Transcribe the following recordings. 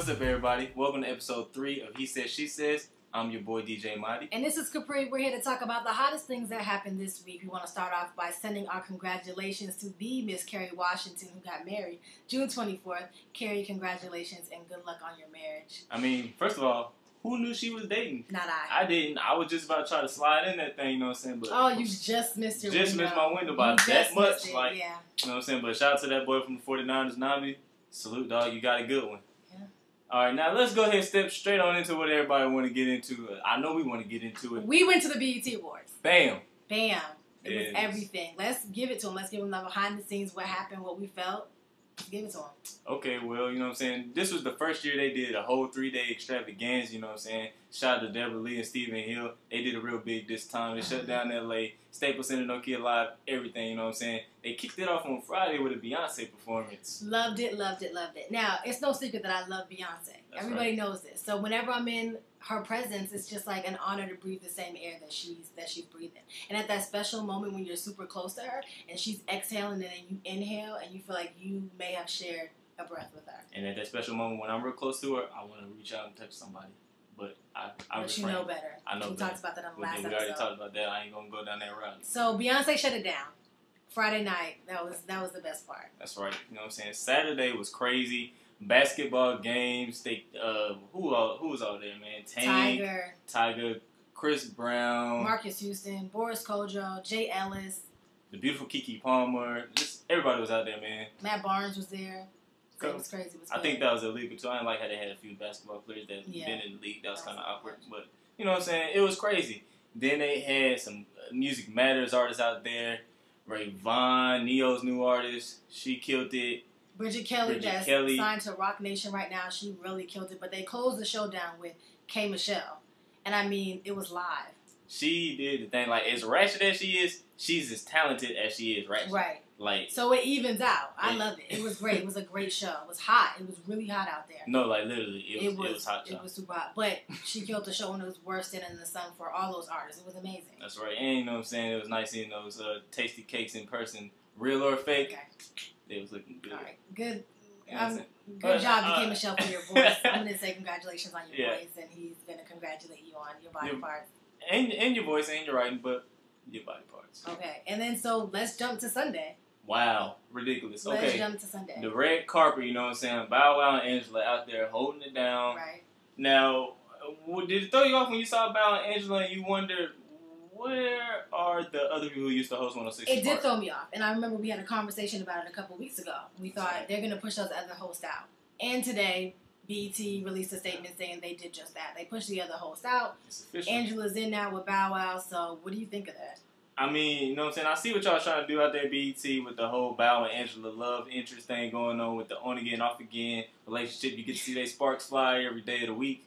What's up, everybody? Welcome to episode 3 of He Says, She Says. I'm your boy, DJ Monae. And this is Capri. We're here to talk about the hottest things that happened this week. We want to start off by sending our congratulations to the Miss Kerry Washington, who got married June 24th. Kerry, congratulations and good luck on your marriage. I mean, first of all, who knew she was dating? Not I. I didn't. I was just about to try to slide in that thing, you know what I'm saying? But oh, you just missed your window. Just missed my window by that much. Like, yeah. You know what I'm saying? But shout out to that boy from the 49ers, Nami. Salute, dog. You got a good one. All right, now let's go ahead and step straight on into what everybody want to get into. I know we want to get into it. We went to the BET Awards. Bam. Bam. It was everything. Let's give it to them. Let's give them the behind the scenes, what happened, what we felt. Let's give it to them. Okay, well, you know what I'm saying? This was the first year they did a whole 3-day extravaganza, you know what I'm saying? Shout out to Deborah Lee and Stephen Hill. They did it real big this time. They shut down LA, Staples Center, No Kid Live, everything, you know what I'm saying? They kicked it off on Friday with a Beyonce performance. Loved it, loved it, loved it. Now, it's no secret that I love Beyonce. Everybody knows this. So whenever I'm in her presence, it's just like an honor to breathe the same air that she's breathing. And at that special moment when you're super close to her and she's exhaling and then you inhale and you feel like you may have shared a breath with her. And at that special moment when I'm real close to her, I want to reach out and touch somebody. But But you know better. I know better. We talked about that on the last episode. We already talked about that. I ain't going to go down that route. So Beyonce shut it down. Friday night, that was the best part. That's right. You know what I'm saying? Saturday was crazy. Basketball games. They who was out there, man? Tiger, Chris Brown, Marcus Houston, Boris Kojo, Jay Ellis, the beautiful Keke Palmer. Just everybody was out there, man. Matt Barnes was there. So it was crazy. It was I think that was illegal too. I didn't like how they had a few basketball players that been in the league. That was kind of awkward, but you know what I'm saying? It was crazy. Then they had some Music Matters artists out there. Ray Vaughn, Neo's new artist. She killed it. Bridget Kelly, signed to Rock Nation right now. She really killed it. But they closed the show down with K. Michelle. And I mean, it was live. She did the thing. Like, as ratchet as she is, she's as talented as she is ratchet. Right. Like, so it evens out. I love it. It was great. It was a great show. It was hot. It was really hot out there. No, like, literally. It was hot. It was super hot. But she killed the show when it was worst in the sun for all those artists. It was amazing. That's right. And you know what I'm saying? It was nice seeing those tasty cakes in person. Real or fake. Okay. They was looking good. All right. Good. Good job, K. Michelle, for your voice. I'm going to say congratulations on your voice, and he's going to congratulate you on your body parts. And your voice and your writing, but your body parts. Okay. And then, so, let's jump to Sunday. Wow. Ridiculous. Okay. Let's jump to Sunday. The red carpet, you know what I'm saying? Bow Wow and Angela out there holding it down. Right. Now, did it throw you off when you saw Bow and Angela and you wondered, where are the other people who used to host 106 It did throw me off. And I remember we had a conversation about it a couple weeks ago. We thought they're going to push those other hosts out. And today, BET released a statement saying they did just that. They pushed the other host out. It's official. Angela's in now with Bow Wow. So what do you think of that? I mean, you know what I'm saying? I see what y'all trying to do out there at BET with the whole Bow and Angela love interest thing going on with the on again, off again relationship. You get to see their sparks fly every day of the week.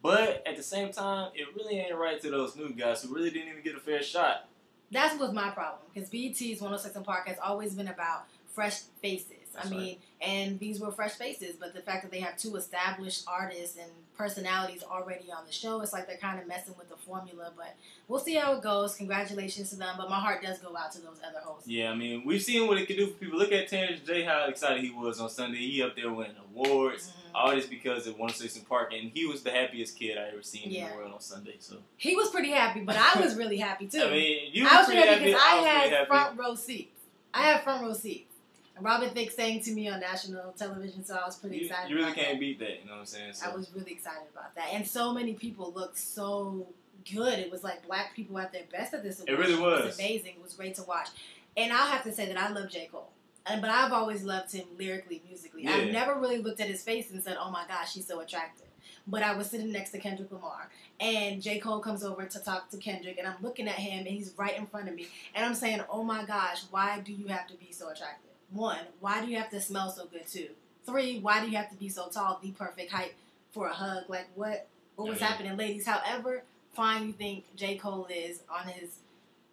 But at the same time, it really ain't right to those new guys who really didn't even get a fair shot. That was my problem. Because BET's 106 & Park has always been about fresh faces. That's right. And these were fresh faces. But the fact that they have 2 established artists and personalities already on the show, it's like they're kind of messing with the formula. But we'll see how it goes. Congratulations to them. But my heart does go out to those other hosts. Yeah, I mean, we've seen what it can do for people. Look at Terrence J, how excited he was on Sunday. He up there winning awards. Mm-hmm. All this because of 106 & Park. And he was the happiest kid I ever seen in the world on Sunday. So he was pretty happy, but I was really happy too. I mean, I was pretty happy because I had front row seats. And Robin Thicke sang to me on national television, so I was pretty excited. You really can't beat that, you know what I'm saying? So. I was really excited about that. And so many people looked so good. It was like black people at their best at this. It really was. It was amazing. It was great to watch. And I'll have to say that I love J. Cole. But I've always loved him lyrically, musically. Yeah. I've never really looked at his face and said, oh my gosh, he's so attractive. But I was sitting next to Kendrick Lamar. And J. Cole comes over to talk to Kendrick. And I'm looking at him and he's right in front of me. And I'm saying, oh my gosh, why do you have to be so attractive? 1, why do you have to smell so good? 2, 3, why do you have to be so tall? The perfect height for a hug. Like, what was happening, ladies? However fine you think J. Cole is on his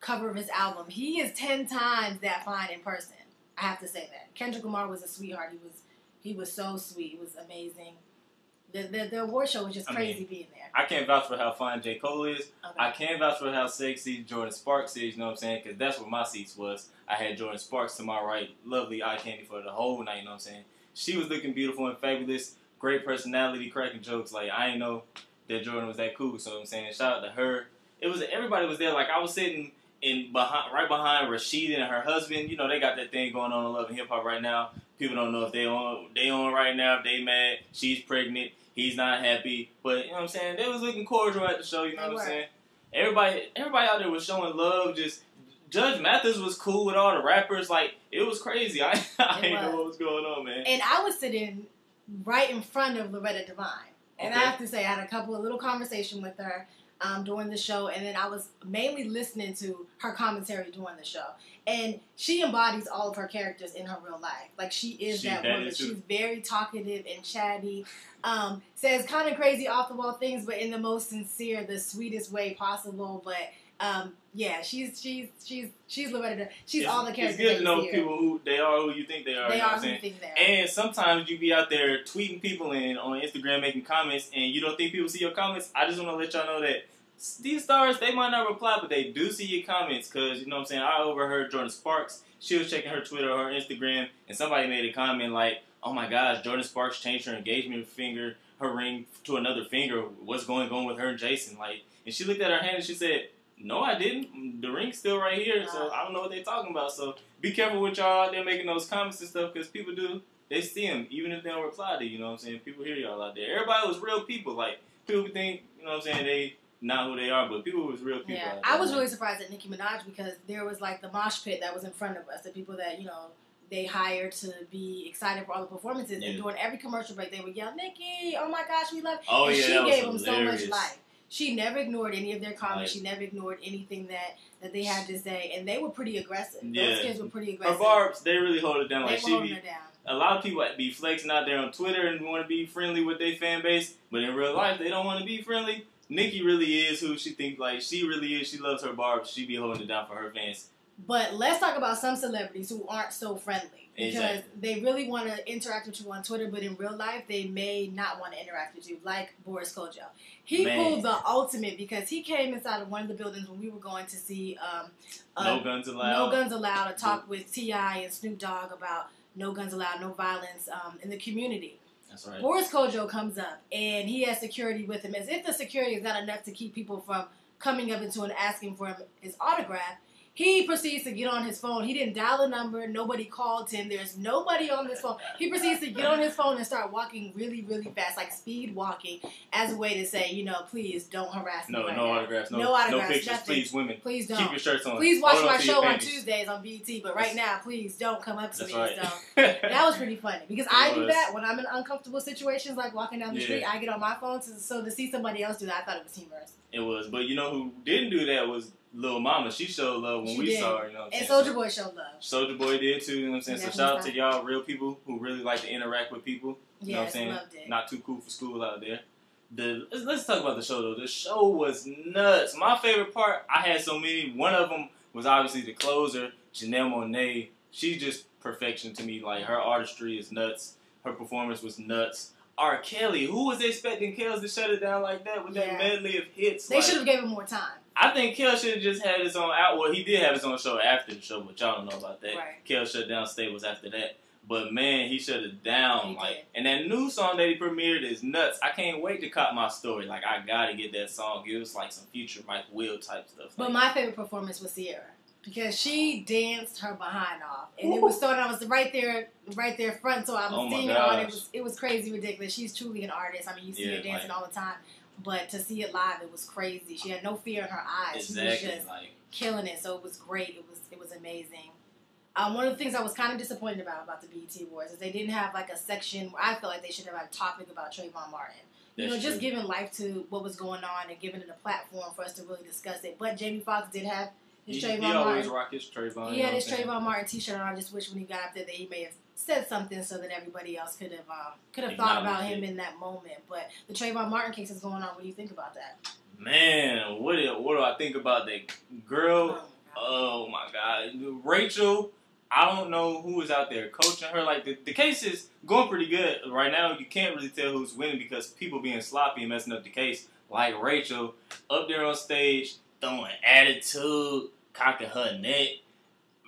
cover of his album, he is 10 times that fine in person. I have to say that. Kendrick Lamar was a sweetheart. He was so sweet. It was amazing. The award show was just crazy being there. I can't vouch for how fine J. Cole is. Okay. I can't vouch for how sexy Jordan Sparks is, you know what I'm saying? Because that's where my seats was. I had Jordan Sparks to my right. Lovely eye candy for the whole night, you know what I'm saying? She was looking beautiful and fabulous. great personality, cracking jokes. Like, I ain't know that Jordan was that cool. So I'm saying, shout out to her. Everybody was there. Like, I was sitting right behind Rashida and her husband. You know, they got that thing going on in Love and Hip Hop right now. People don't know if they on right now, if they mad, she's pregnant, he's not happy. But, you know what I'm saying? They was looking cordial at the show, you know what I'm saying? Everybody out there was showing love. Just Judge Mathis was cool with all the rappers. Like, it was crazy. I didn't know what was going on, man. And I was sitting right in front of Loretta Devine. And I have to say, I had a little conversation with her during the show, and then I was mainly listening to her commentary during the show. And she embodies all of her characters in her real life. Like, she is that woman. She's very talkative and chatty. Says kind of crazy off-the-wall things, but in the most sincere, the sweetest way possible. But, yeah, she's Loretta. She's all the characters. It's good to know people who they are, who you think they are. They are who you think they are. And sometimes you be out there tweeting people and on Instagram making comments, and you don't think people see your comments. I just want to let y'all know that these stars, they might not reply, but they do see your comments. Because, you know what I'm saying, I overheard Jordan Sparks. She was checking her Twitter or her Instagram, and somebody made a comment like, oh my gosh, Jordan Sparks changed her engagement finger, her ring to another finger. What's going on with her and Jason? Like, and she looked at her hand and she said, no, I didn't. The ring's still right here, so I don't know what they're talking about. So be careful with y'all out there making those comments and stuff, because people they see them, even if they don't reply to you, you know what I'm saying? People hear y'all out there. Everybody was real people. Like, people think, you know what I'm saying, they not who they are, but people was real people. Yeah, I was really surprised at Nicki Minaj, because there was, like, the mosh pit that was in front of us, the people that, you know, they hired to be excited for all the performances, and during every commercial break, they would yell, Nicki, oh my gosh, we love you. Oh, and yeah, she that gave was them hilarious. so much life. She never ignored any of their comments. She never ignored anything that they had to say, and they were pretty aggressive. Those kids were pretty aggressive. Her barbs, they really hold it down. They like were holding her down. A lot of people be flexing out there on Twitter and want to be friendly with their fan base, but in real life, they don't want to be friendly. Nicki really is who she thinks, like, she really is. She loves her barbs. She be holding it down for her fans. But let's talk about some celebrities who aren't so friendly. Because they really want to interact with you on Twitter, but in real life, they may not want to interact with you, like Boris Kodjoe. He pulled the ultimate, because he came inside of one of the buildings when we were going to see No Guns Allowed. No Guns Allowed, a talk with T.I. and Snoop Dogg about no guns allowed, no violence in the community. That's right. Boris Kodjoe comes up, and he has security with him. As if the security is not enough to keep people from coming up into him and asking for his autograph, he proceeds to get on his phone. He didn't dial a number. Nobody called him. There's nobody on his phone. He proceeds to get on his phone and start walking really, really fast, like speed walking, as a way to say, you know, please don't harass me. No autographs. No autographs. No pictures. Nothing. Please, women. Please don't. Keep your shirts on. Please watch my show on Tuesdays on BET, but right now, please don't come up to me. Right. So that was pretty funny, because I do that when I'm in uncomfortable situations, like walking down the street. I get on my phone to see somebody else do that. I thought it was humorous. It was, but you know who didn't do that was Lil Mama. She showed love when we saw her, you know what I'm saying? And Soulja Boy showed love. Soulja Boy did too, you know what I'm saying? So shout out to y'all real people who really like to interact with people. You know what I'm saying? Loved it. Not too cool for school out there. Let's talk about the show though. The show was nuts. My favorite part, I had so many. One of them was obviously the closer, Janelle Monae. She's just perfection to me. Like, her artistry is nuts. Her performance was nuts. R. Kelly, who was expecting Kells to shut it down like that with that medley of hits? They should have gave him more time. I think Kel should have just had his own out. Well, he did have his own show after the show, but y'all don't know about that. Right. Kel shut down Stables after that. But man, he shut it down. And that new song that he premiered is nuts. I can't wait to cop my story. Like, I gotta get that song. It was like some future Mike Will type stuff. But my favorite performance was Sierra, because she danced her behind off, and it was I was right there front, so I was seeing it on. It was crazy ridiculous. She's truly an artist. I mean, you see her dancing all the time, but to see it live, it was crazy. She had no fear in her eyes. Exactly. She was just killing it. So it was great. It was amazing. One of the things I was kind of disappointed about the BET Awards is they didn't have like a section where I felt like they should have had a topic about Trayvon Martin. Just giving life to what was going on and giving it a platform for us to really discuss it. But Jamie Foxx did have his Trayvon Martin. He always rock his Trayvon. He had his Trayvon Martin t-shirt on. I just wish when he got up there that he may have said something so that everybody else could have thought about him in that moment. But the Trayvon Martin case is going on. What do you think about that? Man, what do I think about that girl? Oh my God, Rachel. I don't know who is out there coaching her. Like, the case is going pretty good right now. You can't really tell who's winning because people being sloppy and messing up the case. Like Rachel up there on stage throwing attitude, cocking her neck.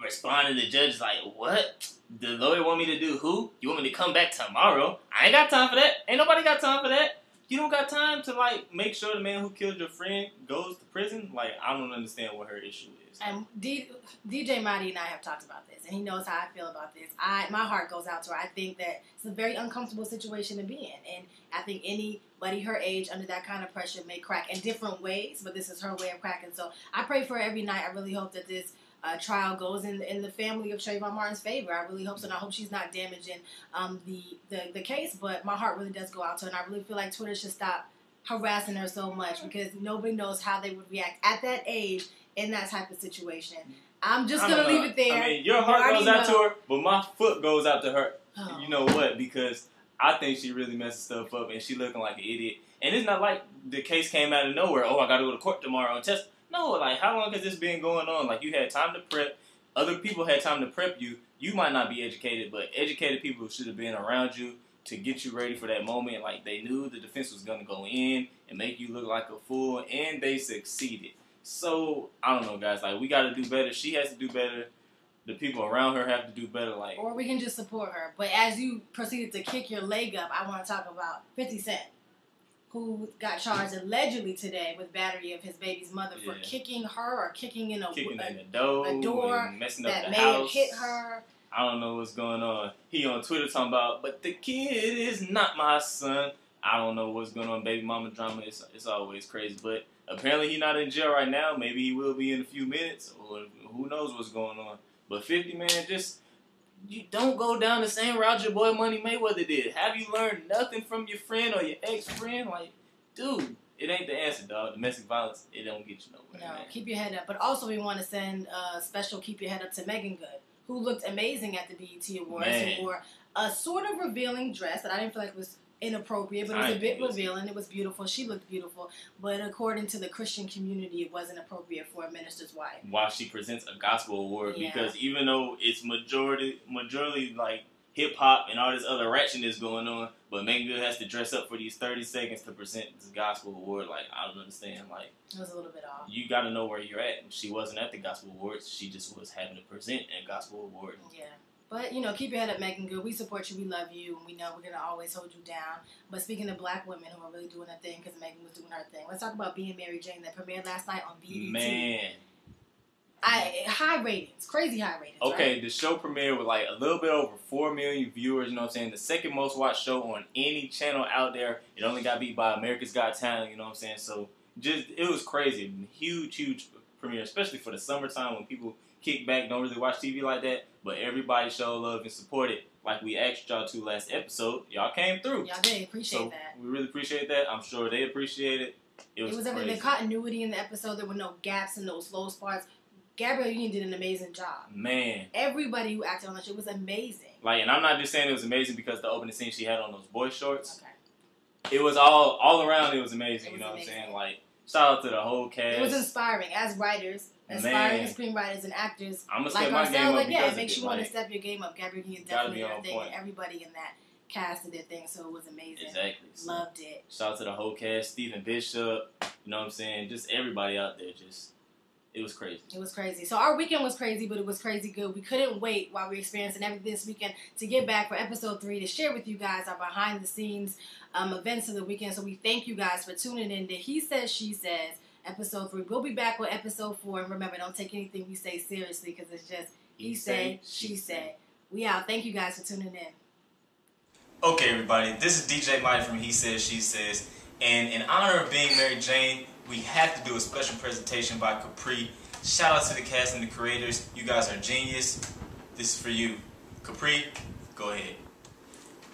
responding to the judge like, what? The lawyer want me to do who? You want me to come back tomorrow? I ain't got time for that. Ain't nobody got time for that. You don't got time to, like, make sure the man who killed your friend goes to prison? Like, I don't understand what her issue is. And DJ Mighty and I have talked about this, and he knows how I feel about this. My heart goes out to her. I think that it's a very uncomfortable situation to be in, and I think anybody her age under that kind of pressure may crack in different ways, but this is her way of cracking. So I pray for her every night. I really hope that this trial goes in the family of Trayvon Martin's favor. I really hope so, and I hope she's not damaging the case, but my heart really does go out to her, and I really feel like Twitter should stop harassing her so much because nobody knows how they would react at that age in that type of situation. I'm just going to leave it there. I mean, your heart goes out to her, but my foot goes out to her. Oh. You know what? Because I think she really messed stuff up, and she looking like an idiot. And it's not like the case came out of nowhere. Oh, I got to go to court tomorrow and test. No, like, how long has this been going on? Like, you had time to prep. Other people had time to prep you. You might not be educated, but educated people should have been around you to get you ready for that moment. Like, they knew the defense was going to go in and make you look like a fool, and they succeeded. So, I don't know, guys. Like, we got to do better. She has to do better. The people around her have to do better. Like, or we can just support her. But as you proceeded to kick your leg up, I want to talk about 50 Cent, who got charged allegedly today with battery of his baby's mother for kicking her or kicking in a door and messing up that the may house. have hit her. I don't know what's going on. He on Twitter talking about, but the kid is not my son. I don't know what's going on. Baby mama drama. It's always crazy. But apparently he's not in jail right now. Maybe he will be in a few minutes. Or who knows what's going on. But 50, man, you don't go down the same route your boy Money Mayweather did. Have you learned nothing from your friend or your ex-friend? Like, dude, it ain't the answer, dog. Domestic violence, it don't get you nowhere. No, man. Keep your head up. But also we want to send a special keep your head up to Megan Good, who looked amazing at the BET Awards. Who wore a sort of revealing dress that I didn't feel like was inappropriate, but it was a bit revealing. It was beautiful. She looked beautiful. But according to the Christian community, it wasn't appropriate for a minister's wife. While she presents a gospel award, because even though it's majority like hip-hop and all this other ratchetness going on, but Megan Good has to dress up for these 30 seconds to present this gospel award. Like, I don't understand. Like, it was a little bit off. You got to know where you're at. She wasn't at the gospel awards. She just was having to present a gospel award. Yeah. But, you know, keep your head up, Megan Good. We support you. We love you. And we know we're going to always hold you down. But speaking of black women who are really doing their thing, because Megan was doing her thing, let's talk about Being Mary Jane that premiered last night on BET. Man. High ratings. Crazy high ratings. Okay, right? The show premiered with like a little bit over 4 million viewers, you know what I'm saying? The second most watched show on any channel out there. It only got beat by America's Got Talent, you know what I'm saying? So, it was crazy. Huge premiere, especially for the summertime when people kick back, don't really watch TV like that. But everybody showed love and supported like we asked y'all to last episode. Y'all came through. Y'all did. Appreciate that. We really appreciate that. I'm sure they appreciate it. It was everything. The continuity in the episode. There were no gaps and no slow spots. Gabrielle Union did an amazing job. Man. Everybody who acted on that show was amazing. Like, and I'm not just saying it was amazing because the opening scene she had on those boy shorts. Okay. It was all around. It was amazing. You know what I'm saying? Like, shout out to the whole cast. It was inspiring as writers, aspiring screenwriters and actors. I'm gonna like step my game up it makes you want to step your game up. Gabrielle Union definitely did her thing, and everybody in that cast did their thing, so it was amazing. Exactly. So, loved it. Shout out to the whole cast, Stephen Bishop. You know what I'm saying? Just everybody out there. It was crazy. It was crazy. So our weekend was crazy, but it was crazy good. We couldn't wait while we were experiencing everything this weekend to get back for episode 3 to share with you guys our behind the scenes events of the weekend. So we thank you guys for tuning in to He Says, She Says, episode 3. We'll be back with episode 4. And remember, don't take anything we say seriously because it's just he said, she said. We out. Thank you guys for tuning in. Okay, everybody. This is DJ Mike from He Says, She Says. And in honor of Being Mary Jane, we have to do a special presentation by Capri. Shout out to the cast and the creators. You guys are genius. This is for you. Capri, go ahead.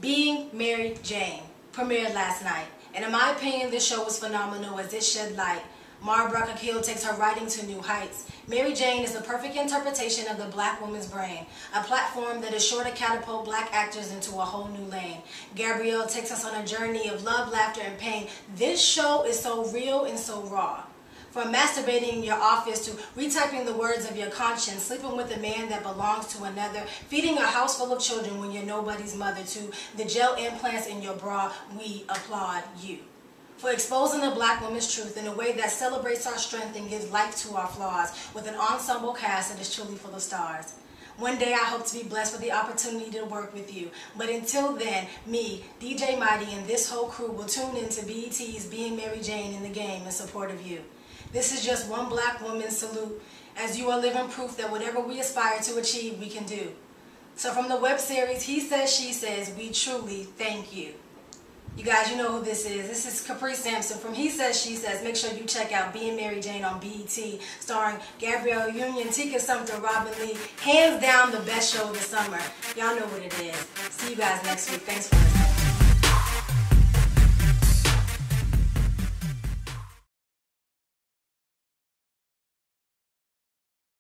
Being Mary Jane premiered last night. And in my opinion, this show was phenomenal as it shed light. Mara Brock Akil takes her writing to new heights. Mary Jane is the perfect interpretation of the black woman's brain, a platform that is sure to catapult black actors into a whole new lane. Gabrielle takes us on a journey of love, laughter, and pain. This show is so real and so raw. From masturbating in your office to retyping the words of your conscience, sleeping with a man that belongs to another, feeding a house full of children when you're nobody's mother, to the gel implants in your bra, we applaud you. for exposing the Black woman's truth in a way that celebrates our strength and gives life to our flaws with an ensemble cast that is truly full of stars. One day I hope to be blessed with the opportunity to work with you. But until then, me, DJ Mighty, and this whole crew will tune into BET's Being Mary Jane in the Game in support of you. This is just one Black woman's salute, as you are living proof that whatever we aspire to achieve, we can do. So from the web series He Says, She Says, we truly thank you. You guys, you know who this is. This is Capri Sampson from He Says, She Says. Make sure you check out Being Mary Jane on BET, starring Gabrielle Union, Tika Sumpter, Robin Lee. Hands down the best show of the summer. Y'all know what it is. See you guys next week. Thanks for listening.